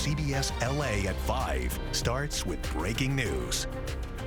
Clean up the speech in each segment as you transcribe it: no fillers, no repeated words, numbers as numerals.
CBS LA at 5 starts with breaking news.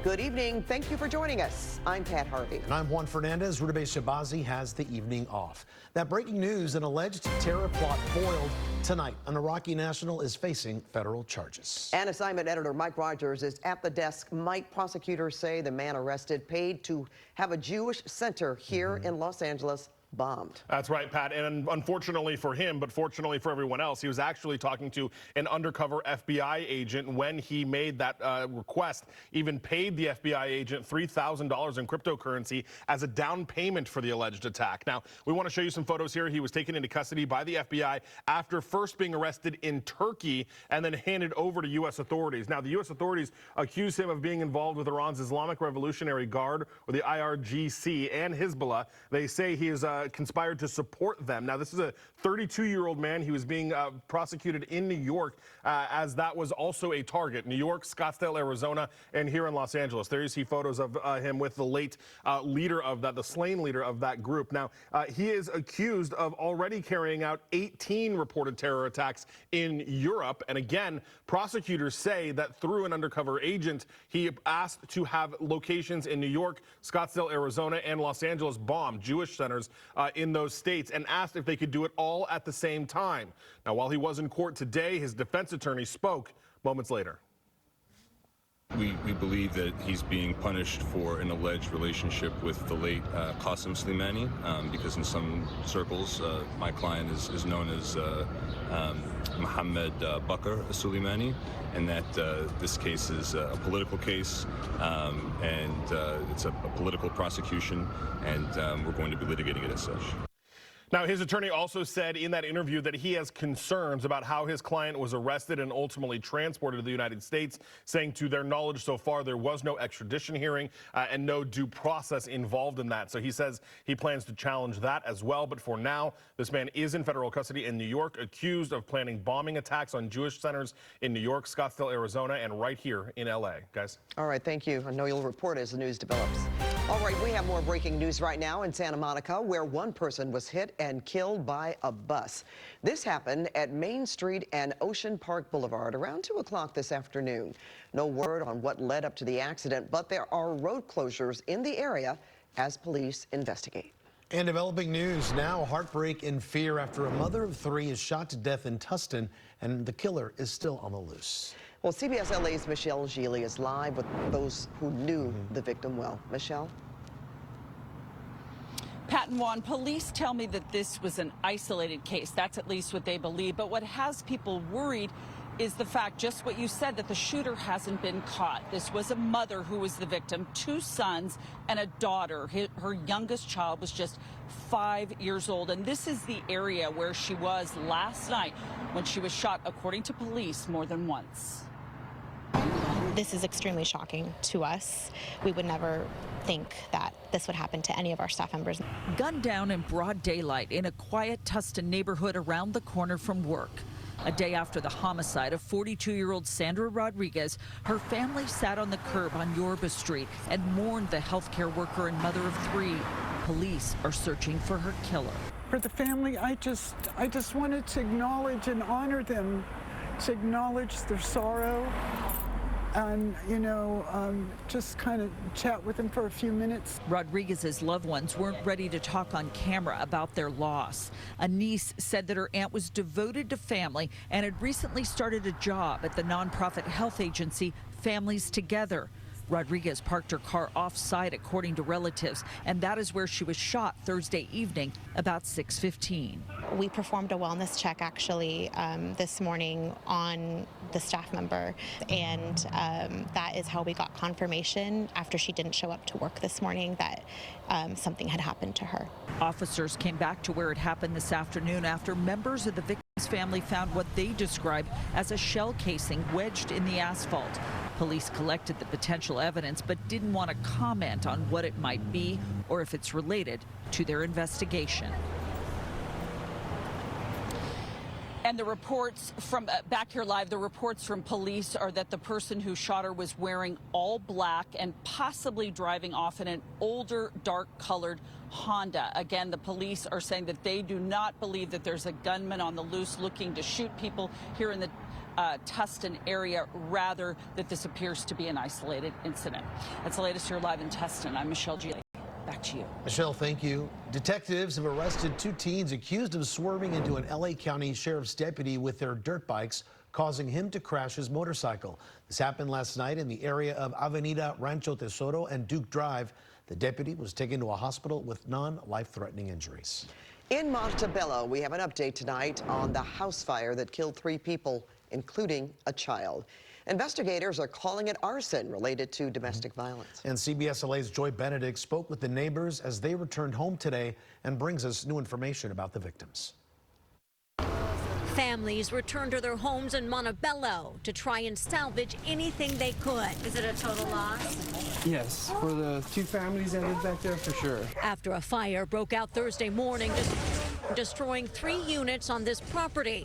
Good evening. Thank you for joining us. I'm Pat Harvey. And I'm Juan Fernandez. Rutabe Shabazi has the evening off. That breaking news, an alleged terror plot foiled tonight. An Iraqi national is facing federal charges. And assignment editor Mike Rogers is at the desk. Mike, prosecutors say the man arrested paid to have a Jewish center here in Los Angeles bombed. That's right, Pat. And unfortunately for him, but fortunately for everyone else, he was actually talking to an undercover FBI agent when he made that request, even paid the FBI agent $3,000 in cryptocurrency as a down payment for the alleged attack. Now, we want to show you some photos here. He was taken into custody by the FBI after first being arrested in Turkey and then handed over to U.S. authorities. Now, the U.S. authorities accuse him of being involved with Iran's Islamic Revolutionary Guard, or the IRGC, and Hezbollah. They say he is conspired to support them. Now, this is a 32-year-old man. He was being prosecuted in New York as that was also a target. New York, Scottsdale, Arizona, and here in Los Angeles. There you see photos of him with the late leader of that, the slain leader of that group. Now, he is accused of already carrying out 18 reported terror attacks in Europe. And again, prosecutors say that through an undercover agent, he asked to have locations in New York, Scottsdale, Arizona, and Los Angeles bombed, Jewish centers in those states, and asked if they could do it all at the same time. Now, while he was in court today, his defense attorney spoke moments later. We believe that he's being punished for an alleged relationship with the late Qasem Soleimani, because in some circles, my client is known as Mohammed Bakr Soleimani, and that this case is a political case, and it's a political prosecution, and we're going to be litigating it as such. Now, his attorney also said in that interview that he has concerns about how his client was arrested and ultimately transported to the United States, saying to their knowledge so far there was no extradition hearing and no due process involved in that. So he says he plans to challenge that as well. But for now, this man is in federal custody in New York, accused of planning bombing attacks on Jewish centers in New York, Scottsdale, Arizona, and right here in L.A. Guys. All right, thank you. I know you'll report as the news develops. All right, we have more breaking news right now in Santa Monica, where one person was hit and killed by a bus. This happened at Main Street and Ocean Park Boulevard around 2 o'clock this afternoon. No word on what led up to the accident, but there are road closures in the area as police investigate. And developing news now, heartbreak and fear after a mother of 3 is shot to death in Tustin, and the killer is still on the loose. Well, CBS LA's Michelle Gili is live with those who knew the victim well. Michelle? Pat and Juan, police tell me that this was an isolated case. That's at least what they believe. But what has people worried is the fact, just what you said, that the shooter hasn't been caught. This was a mother who was the victim, 2 sons and a daughter. Her youngest child was just 5 years old. And this is the area where she was last night when she was shot, according to police, more than once. This is extremely shocking to us. We would never think that this would happen to any of our staff members. Gunned down in broad daylight in a quiet Tustin neighborhood around the corner from work. A day after the homicide of 42-year-old Sandra Rodriguez, her family sat on the curb on Yorba Street and mourned the healthcare worker and mother of 3. Police are searching for her killer. For the family, I just wanted to acknowledge and honor them, to acknowledge their sorrow, and, just kind of chat with them for a few minutes. Rodriguez's loved ones weren't ready to talk on camera about their loss. A niece said that her aunt was devoted to family and had recently started a job at the nonprofit health agency Families Together. Rodriguez parked her car off-site, according to relatives, and that is where she was shot Thursday evening about 6:15. We performed a wellness check actually this morning on the staff member, and that is how we got confirmation after she didn't show up to work this morning that something had happened to her. Officers came back to where it happened this afternoon after members of the victim's family found what they described as a shell casing wedged in the asphalt. Police collected the potential evidence but didn't want to comment on what it might be or if it's related to their investigation. And the reports from back here live, the reports from police are that the person who shot her was wearing all black and possibly driving off in an older, dark-colored Honda. Again, the police are saying that they do not believe that there's a gunman on the loose looking to shoot people here in the Tustin area, rather that this appears to be an isolated incident. That's the latest here live in Tustin. I'm Michelle G. Back to you. Michelle, thank you. Detectives have arrested 2 teens accused of swerving into an LA County Sheriff's deputy with their dirt bikes, causing him to crash his motorcycle. This happened last night in the area of Avenida Rancho Tesoro and Duke Drive. The deputy was taken to a hospital with non-life-threatening injuries. In Montebello, we have an update tonight on the house fire that killed 3 people, including a child. Investigators are calling it arson related to domestic violence. And CBS LA's Joy Benedict spoke with the neighbors as they returned home today and brings us new information about the victims. Families returned to their homes in Montebello to try and salvage anything they could. Is it a total loss? Yes, for the 2 families that live back there, for sure. After a fire broke out Thursday morning, destroying 3 units on this property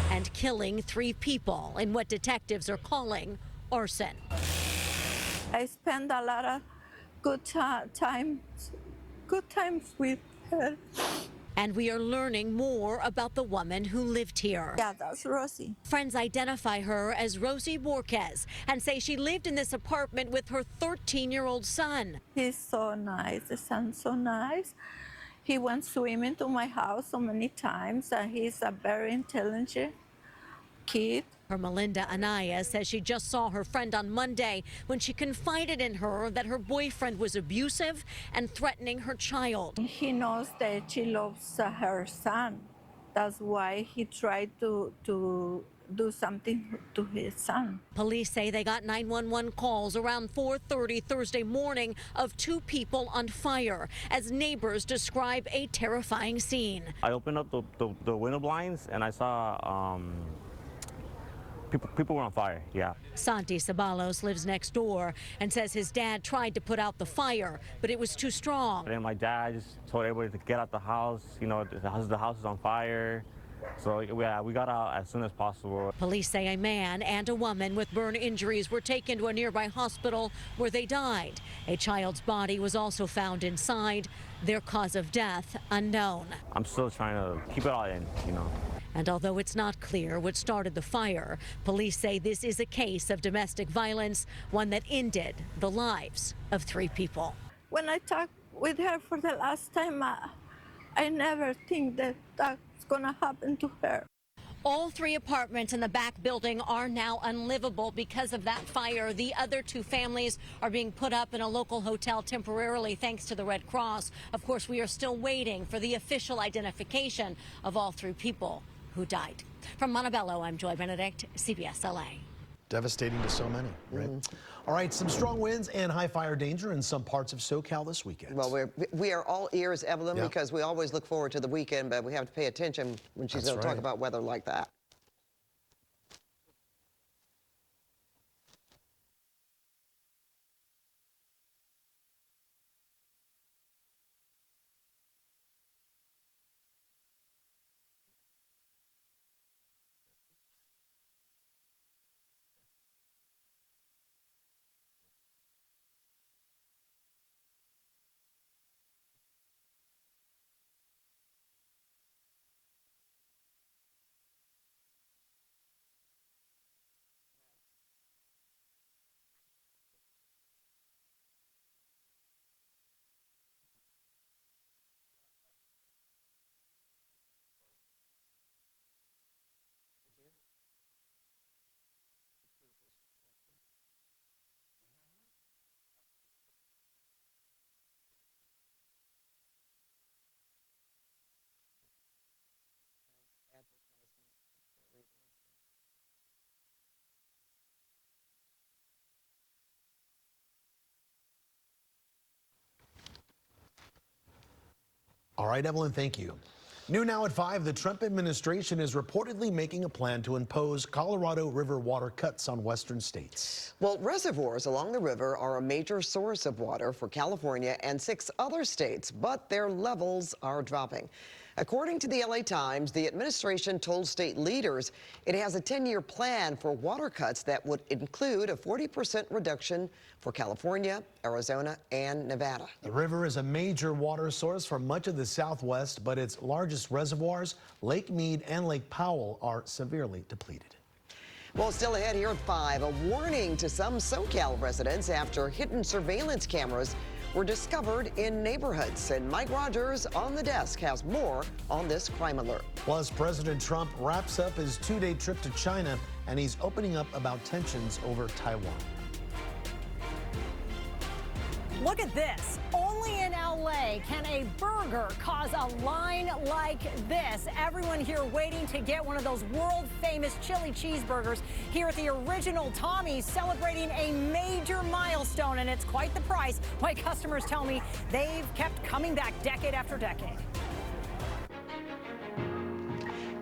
and killing 3 people in what detectives are calling arson. I spent a lot of good times with her. And we are learning more about the woman who lived here. Yeah, that's Rosie. Friends identify her as Rosie Borquez and say she lived in this apartment with her 13-year-old son. He's so nice. The son's so nice. He went swimming to my house so many times, and he's a very intelligent kid. Her Melinda Anaya says she just saw her friend on Monday when she confided in her that her boyfriend was abusive and threatening her child. He knows that she loves her son. That's why he tried to do something to his son. Police say they got 911 calls around 4:30 Thursday morning of 2 people on fire as neighbors describe a terrifying scene. I opened up the window blinds and I saw people were on fire, yeah. Santi Sabalos lives next door and says his dad tried to put out the fire, but it was too strong. And my dad just told everybody to get out the house. You know, the house is on fire. So yeah, we got out as soon as possible. Police say a man and a woman with burn injuries were taken to a nearby hospital where they died. A child's body was also found inside. Their cause of death unknown. I'm still trying to keep it all in, you know. And although it's not clear what started the fire, police say this is a case of domestic violence, one that ended the lives of 3 people. When I talked with her for the last time, I never think that that's gonna happen to her. All 3 apartments in the back building are now unlivable because of that fire. The other 2 families are being put up in a local hotel temporarily thanks to the Red Cross. Of course, we are still waiting for the official identification of all 3 people who died. From Montebello, I'm Joy Benedict, CBS LA. Devastating to so many, right? All right, some strong winds and high fire danger in some parts of SoCal this weekend. Well, we are all ears, Evelyn, because we always look forward to the weekend, but we have to pay attention when she's going to talk about weather like that. All right, Evelyn, thank you. New now at 5, the Trump administration is reportedly making a plan to impose Colorado River water cuts on western states. Well, reservoirs along the river are a major source of water for California and 6 other states, but their levels are dropping. According to the LA Times, the administration told state leaders it has a 10-year plan for water cuts that would include a 40% reduction for California, Arizona, and Nevada. The river is a major water source for much of the Southwest, but its largest reservoirs, Lake Mead and Lake Powell, are severely depleted. Well, still ahead here at 5, a warning to some SoCal residents after hidden surveillance cameras were discovered in neighborhoods. And Mike Rogers on the desk has more on this crime alert. Plus, President Trump wraps up his 2-day trip to China, and he's opening up about tensions over Taiwan. Look at this. Only in LA can a burger cause a line like this. Everyone here waiting to get one of those world-famous chili cheeseburgers here at the original Tommy's, celebrating a major milestone, and it's quite the price. Why customers tell me they've kept coming back decade after decade.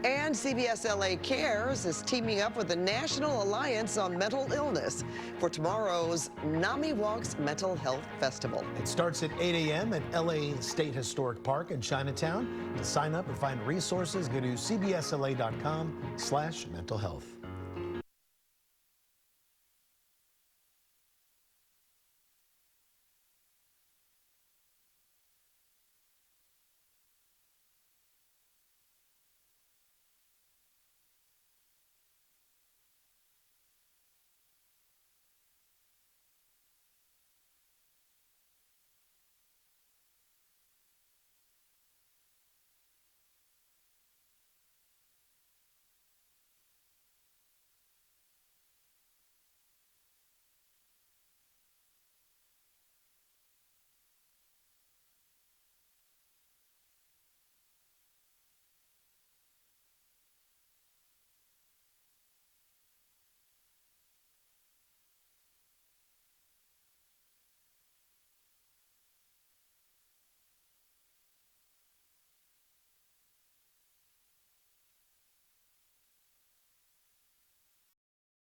And CBS LA Cares is teaming up with the National Alliance on Mental Illness for tomorrow's NAMI Walks Mental Health Festival. It starts at 8 a.m. at LA State Historic Park in Chinatown. To sign up and find resources, go to cbsla.com/mentalhealth.